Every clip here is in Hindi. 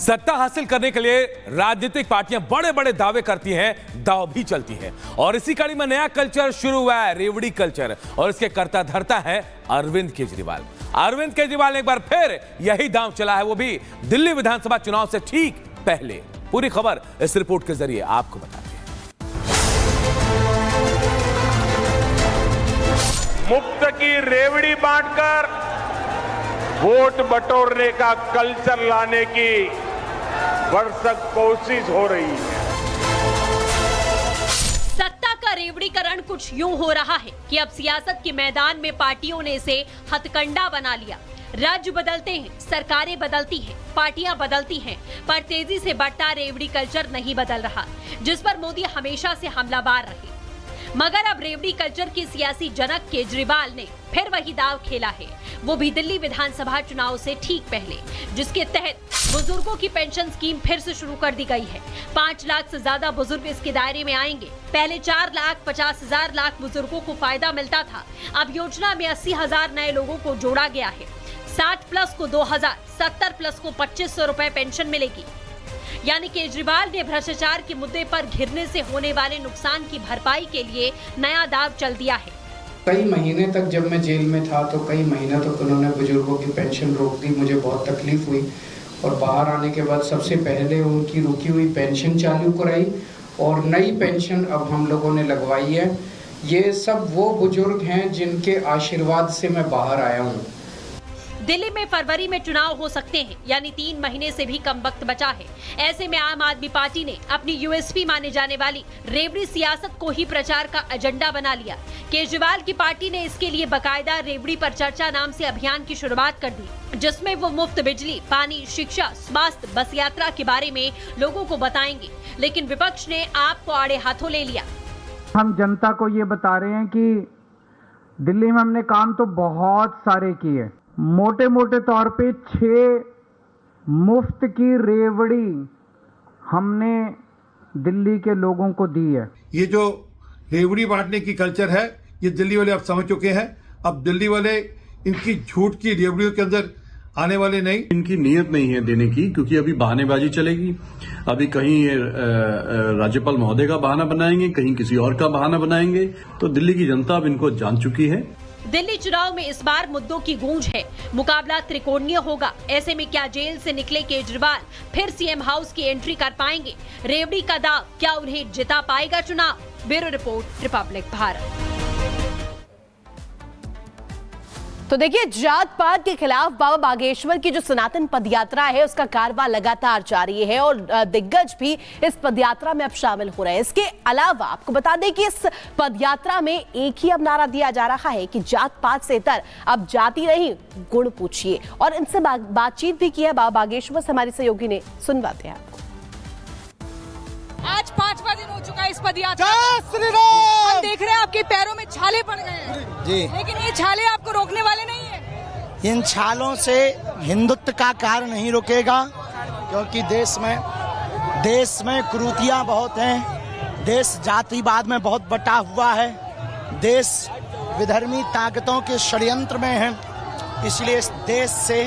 सत्ता हासिल करने के लिए राजनीतिक पार्टियां बड़े बड़े दावे करती हैं, दाव भी चलती हैं। और इसी कड़ी में नया कल्चर शुरू हुआ है, रेवड़ी कल्चर, और इसके कर्ता धर्ता है अरविंद केजरीवाल। अरविंद केजरीवाल ने एक बार फिर यही दांव चला है, वो भी दिल्ली विधानसभा चुनाव से ठीक पहले। पूरी खबर इस रिपोर्ट के जरिए आपको बताते हैं। मुफ्त की रेवड़ी बांटकर वोट बटोरने का कल्चर लाने की भरसक कोशिश हो रही है। सत्ता का रेवड़ीकरण कुछ यूं हो रहा है कि अब सियासत के मैदान में पार्टियों ने इसे हथकंडा बना लिया। राज्य बदलते हैं, सरकारें बदलती हैं, पार्टियां बदलती हैं, पर तेजी से बढ़ता रेवड़ी कल्चर नहीं बदल रहा, जिस पर मोदी हमेशा से हमलावर रहे। मगर अब रेवड़ी कल्चर के सियासी जनक केजरीवाल ने फिर वही दाव खेला है, वो भी दिल्ली विधानसभा चुनाव से ठीक पहले, जिसके तहत बुजुर्गों की पेंशन स्कीम फिर से शुरू कर दी गई है। 5 लाख से ज्यादा बुजुर्ग इसके दायरे में आएंगे। पहले 4,50,000 लाख बुजुर्गों को फायदा मिलता था, अब योजना में 80,000 नए लोगों को जोड़ा गया है। 60 प्लस को 2,000, 70 प्लस को 2,500 रुपए पेंशन मिलेगी। यानी केजरीवाल ने भ्रष्टाचार के मुद्दे पर घिरने से होने वाले नुकसान की भरपाई के लिए नया दाव चल दिया है। कई महीने तक जब मैं जेल में था तो कई महीनों तक उन्होंने बुजुर्गों की पेंशन रोक दी, मुझे बहुत तकलीफ हुई। और बाहर आने के बाद सबसे पहले उनकी रुकी हुई पेंशन चालू कराई और नई पेंशन अब हम लोगों ने लगवाई है। ये सब वो बुजुर्ग हैं जिनके आशीर्वाद से मैं बाहर आया हूँ। दिल्ली में फरवरी में चुनाव हो सकते हैं, यानी 3 महीने से भी कम वक्त बचा है। ऐसे में आम आदमी पार्टी ने अपनी यूएसपी माने जाने वाली रेवड़ी सियासत को ही प्रचार का एजेंडा बना लिया। केजरीवाल की पार्टी ने इसके लिए बकायदा रेवड़ी पर चर्चा नाम से अभियान की शुरुआत कर दी, जिसमें वो मुफ्त बिजली, पानी, शिक्षा, स्वास्थ्य, बस यात्रा के बारे में लोगों को बताएंगे। लेकिन विपक्ष ने आपको आड़े हाथों ले लिया। हम जनता को ये बता रहे हैं कि दिल्ली में हमने काम तो बहुत सारे किए। मोटे मोटे तौर पे 6 मुफ्त की रेवड़ी हमने दिल्ली के लोगों को दी है। ये जो रेवड़ी बांटने की कल्चर है, ये दिल्ली वाले अब समझ चुके हैं। अब दिल्ली वाले इनकी झूठ की रेवड़ियों के अंदर आने वाले नहीं। इनकी नीयत नहीं है देने की, क्योंकि अभी बहानेबाजी चलेगी। अभी कहीं राज्यपाल महोदय का बहाना बनाएंगे, कहीं किसी और का बहाना बनाएंगे। तो दिल्ली की जनता अब इनको जान चुकी है। दिल्ली चुनाव में इस बार मुद्दों की गूंज है, मुकाबला त्रिकोणीय होगा। ऐसे में क्या जेल से निकले केजरीवाल फिर सीएम हाउस की एंट्री कर पाएंगे? रेवड़ी का दाव क्या उन्हें जिता पाएगा चुनाव? Bureau report, Republic Bharat. तो देखिए, जात पात के खिलाफ बाबा बागेश्वर की जो सनातन पदयात्रा है उसका कारवां लगातार जारी है और दिग्गज भी इस पदयात्रा में अब शामिल हो रहे हैं। इसके अलावा आपको बता दें कि इस पदयात्रा में एक ही अब नारा दिया जा रहा है कि जात पात से इतर, अब जाति नहीं गुण पूछिए। और इनसे बातचीत भी की है बाबा बागेश्वर से हमारी सहयोगी ने, सुनवाते हैं आपको। आज 5वां दिन हो चुका है इस पदयात्रा। हम देख रहे हैं आपके पैरों में छाले पड़ गए हैं जी, लेकिन ये छाले आपको रोकने वाले नहीं है। इन छालों से हिंदुत्व का कार्य नहीं रुकेगा, क्योंकि देश में कुरीतियां बहुत हैं। देश जातिवाद में बहुत बटा हुआ है। देश विधर्मी ताकतों के षड्यंत्र में है। इसलिए इस देश से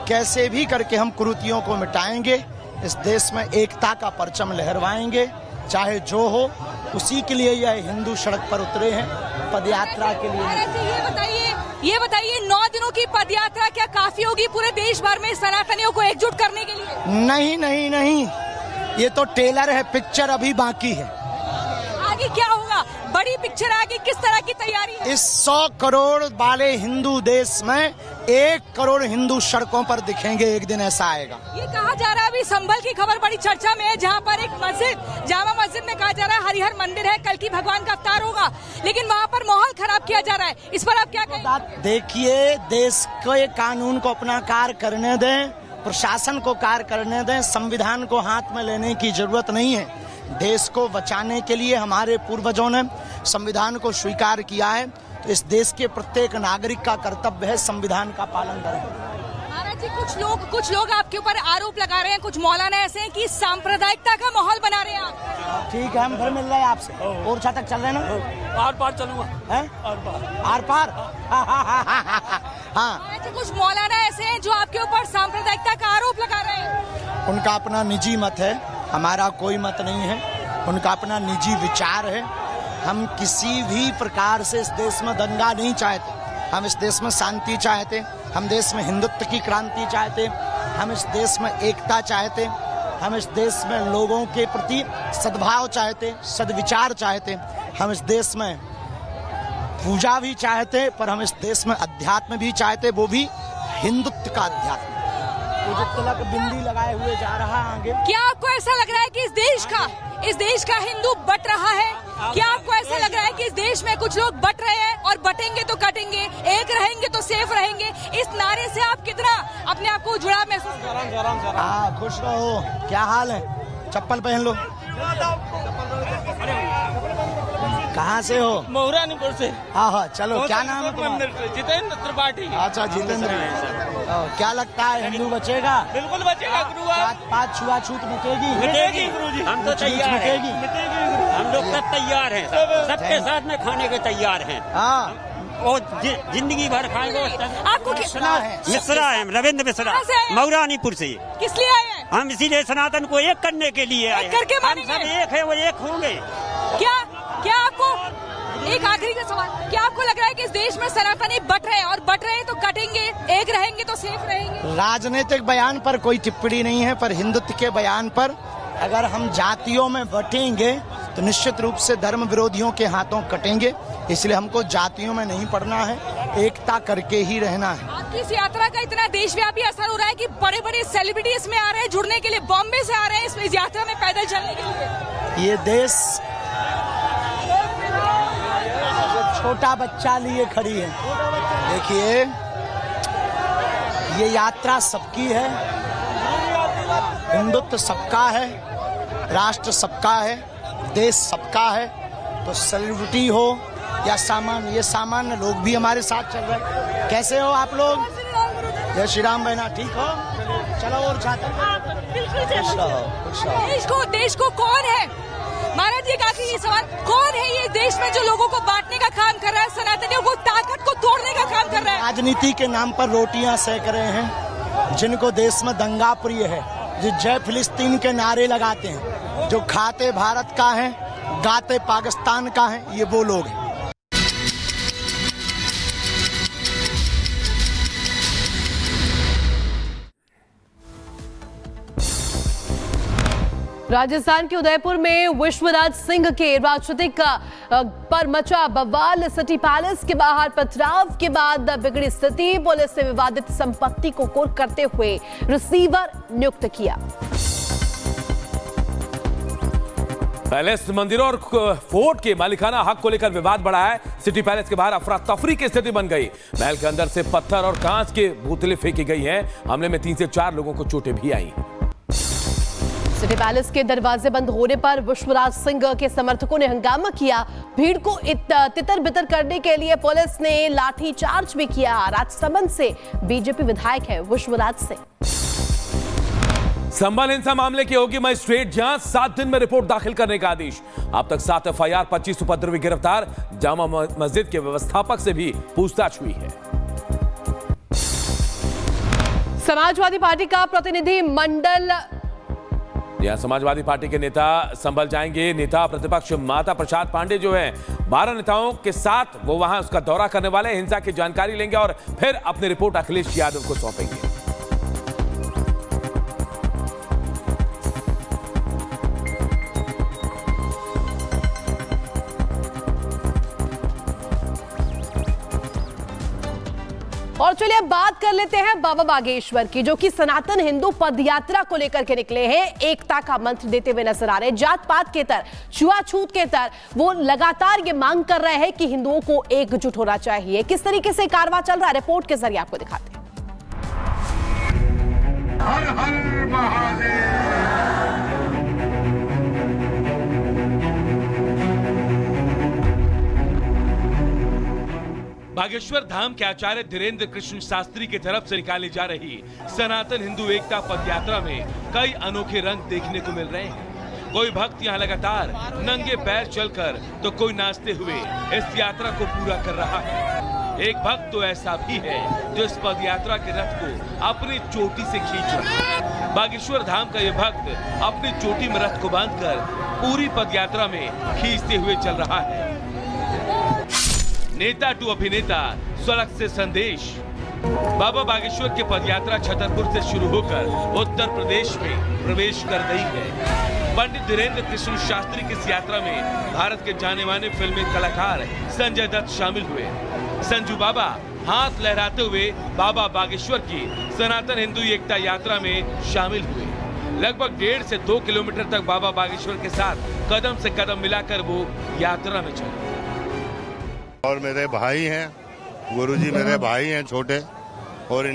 कैसे भी करके हम कुरीतियों को मिटाएंगे। इस देश में एकता का परचम लहरवाएंगे, चाहे जो हो। उसी के लिए यह हिंदू सड़क पर उतरे हैं पदयात्रा के लिए। ये बताइए 9 दिनों की पदयात्रा क्या काफी होगी पूरे देश भर में सनातनियों को एकजुट करने के लिए? नहीं, ये तो ट्रेलर है, पिक्चर अभी बाकी है। आगे क्या होगा? बड़ी पिक्चर आगे किस तरह की तैयारी है? इस 100 करोड़ वाले हिंदू देश में 1 करोड़ हिंदू सड़कों पर दिखेंगे। एक दिन ऐसा आएगा। ये कहा जा रहा है, अभी संभल की खबर बड़ी चर्चा में है, जहां पर एक मस्जिद, जामा मस्जिद में कहा जा रहा है हरिहर मंदिर है, कल की भगवान का अवतार होगा, लेकिन वहां पर माहौल खराब किया जा रहा है। इस पर आप क्या कहेंगे? देखिए, देश के कानून को अपना कार्य करने दें, प्रशासन को कार्य करने दें। संविधान को हाथ में लेने की जरूरत नहीं है। देश को बचाने के लिए हमारे पूर्वजों ने संविधान को स्वीकार किया है। तो इस देश के प्रत्येक नागरिक का कर्तव्य है संविधान का पालन करें। महाराज जी, कुछ लोग आपके ऊपर आरोप लगा रहे हैं, कुछ मौलाना ऐसे हैं कि सांप्रदायिकता का माहौल बना रहे हैं आप। ठीक है, हम घर मिल रहे हैं आपसे। और तक चल रहे हैं ना? आर पार चलूंगा। आर पार हाँ, कुछ मौलाना ऐसे हैं जो आपके ऊपर सांप्रदायिकता का आरोप लगा रहे हैं। उनका अपना निजी मत है, हमारा कोई मत नहीं है, उनका अपना निजी विचार है। हम किसी भी प्रकार से इस देश में दंगा नहीं चाहते, हम इस देश में शांति चाहते, हम देश में हिंदुत्व की क्रांति चाहते, हम इस देश में एकता चाहते, हम इस देश में लोगों के प्रति सद्भाव चाहते, सद्विचार चाहते, हम इस देश में पूजा भी चाहते, पर हम इस देश में अध्यात्म भी चाहते, वो भी हिंदुत्व का अध्यात्म। वो जो तिलक बिंदी लगाए हुए जा रहा है आगे। क्या आपको ऐसा लग रहा है कि इस देश का हिंदू बट रहा है? क्या आपको ऐसा लग रहा है कि इस देश में कुछ लोग बट रहे हैं और बटेंगे तो कटेंगे, एक रहेंगे तो सेफ रहेंगे? इस नारे से आप कितना अपने आप को जुड़ा महसूस कर रहे हैं? हाँ, खुश रहो। क्या हाल है? चप्पल पहन लो। कहाँ से हो? महुरानीपुर से। हाँ, चलो। क्या नाम है तुम्हारा? जितेंद्र त्रिपाठी। अच्छा, जितेंद्र। क्या लगता है, हिंदू बचेगा? बिल्कुल बचेगा गुरु। जात पात छुआछूत मिटेगी गुरुजी। हम तो तैयार हैं, हम लोग सब तैयार हैं, सबके साथ में खाने के तैयार हैं। हाँ, और जिंदगी भर खाएंगे। आपको सुना है? मिश्रा है, रविंद्र मिश्रा, महुरानीपुर से। किस लिए आए हैं? हम इसीलिए सनातन को एक करने के लिए आए हैं। हम सब एक है, वो एक होंगे। क्या आपको, एक आखिरी का सवाल, क्या आपको लग रहा है कि इस देश में सनातनी बट रहे हैं और बट रहे हैं तो कटेंगे, एक रहेंगे तो सेफ रहेंगे? राजनीतिक बयान पर कोई टिप्पणी नहीं है, पर हिंदुत्व के बयान पर अगर हम जातियों में बटेंगे तो निश्चित रूप से धर्म विरोधियों के हाथों कटेंगे। इसलिए हमको जातियों में नहीं पड़ना है, एकता करके ही रहना है। आपकी इस यात्रा का इतना देशव्यापी असर हो रहा है कि बड़े बड़े सेलिब्रिटी इसमें आ रहे हैं जुड़ने के लिए, बॉम्बे से आ रहे हैं इस यात्रा में पैदल चलने के लिए। ये देश छोटा बच्चा लिए खड़ी है। देखिए, ये यात्रा सबकी है, हिंदुत्व सबका है, राष्ट्र सबका है, देश सबका है। तो सेलिब्रिटी हो या सामान्य, ये सामान्य लोग भी हमारे साथ चल रहे हैं। कैसे हो आप लोग? जय श्री राम बहना, ठीक हो? चलो और जाते देश को कौन है, महाराज जी का आखिरी सवाल, कौन है ये देश में जो लोगों को बांटने का काम कर रहा है, सनातनियों को ताकत को तोड़ने का काम कर रहा है? राजनीति के नाम पर रोटियां सेक रहे हैं, जिनको देश में दंगा प्रिय है, जो जय फिलिस्तीन के नारे लगाते हैं, जो खाते भारत का है, गाते पाकिस्तान का है, ये वो लोग हैं। राजस्थान के उदयपुर में विश्वराज सिंह के राजनीतिक पर मचा बवाल। सिटी पैलेस के बाहर पथराव के बाद बिगड़ी स्थिति। पुलिस ने विवादित संपत्ति को कुर्क करते हुए रिसीवर नियुक्त किया। पैलेस, मंदिरों और फोर्ट के मालिकाना हक को लेकर विवाद बढ़ा है। सिटी पैलेस के बाहर अफरा तफरी की स्थिति बन गई। महल के अंदर से पत्थर और कांच के बोतलें फेंकी गई हैं। हमले में 3 से 4 लोगों को चोटें भी आई। सिटी पैलेस के दरवाजे बंद होने पर विश्वराज सिंह के समर्थकों ने हंगामा किया। भीड़ को तितर बितर करने के लिए पुलिस ने लाठी चार्ज भी किया। राजसमंद से बीजेपी विधायक है विश्वराज सिंह। संभल हिंसा मामले की होगी मजिस्ट्रेट जांच, 7 दिन में रिपोर्ट दाखिल करने का आदेश। अब तक 7 FIR, 25 उपद्रवी गिरफ्तार। जामा मस्जिद के व्यवस्थापक से भी पूछताछ हुई है। समाजवादी पार्टी का प्रतिनिधि मंडल, यहां समाजवादी पार्टी के नेता संभल जाएंगे। नेता प्रतिपक्ष माता प्रसाद पांडे जो है 12 नेताओं के साथ वो वहां उसका दौरा करने वाले, हिंसा की जानकारी लेंगे और फिर अपनी रिपोर्ट अखिलेश यादव को सौंपेंगे। और चलिए अब बात कर लेते हैं बाबा बागेश्वर की, जो कि सनातन हिंदू पदयात्रा को लेकर के निकले हैं। एकता का मंत्र देते हुए नजर आ रहे हैं। जात पात के तर, छुआछूत के तर वो लगातार ये मांग कर रहे हैं कि हिंदुओं को एकजुट होना चाहिए। किस तरीके से कारवां चल रहा है, रिपोर्ट के जरिए आपको दिखाते हैं। हर हर महादेव। बागेश्वर धाम के आचार्य धीरेन्द्र कृष्ण शास्त्री की तरफ से निकाली जा रही सनातन हिंदू एकता पदयात्रा में कई अनोखे रंग देखने को मिल रहे हैं। कोई भक्त यहाँ लगातार नंगे पैर चलकर तो कोई नाचते हुए इस यात्रा को पूरा कर रहा है। एक भक्त तो ऐसा भी है जो इस पद यात्रा के रथ को अपनी चोटी से खींच रहा है। बागेश्वर धाम का ये भक्त अपनी चोटी में रथ को बांधकर पूरी पद यात्रा में खींचते हुए चल रहा है। नेता टू अभिनेता, स्वलक्ष से संदेश। बाबा बागेश्वर की पदयात्रा छतरपुर से शुरू होकर उत्तर प्रदेश में प्रवेश कर गई है। पंडित धीरेन्द्र कृष्ण शास्त्री की इस यात्रा में भारत के जाने माने फिल्मी कलाकार संजय दत्त शामिल हुए। संजू बाबा हाथ लहराते हुए बाबा बागेश्वर की सनातन हिंदू एकता यात्रा में शामिल हुए। लगभग 1.5 से 2 किलोमीटर तक बाबा बागेश्वर के साथ कदम से कदम मिलाकर वो यात्रा में चले। और मेरे भाई हैं, गुरुजी मेरे भाई हैं छोटे, और इन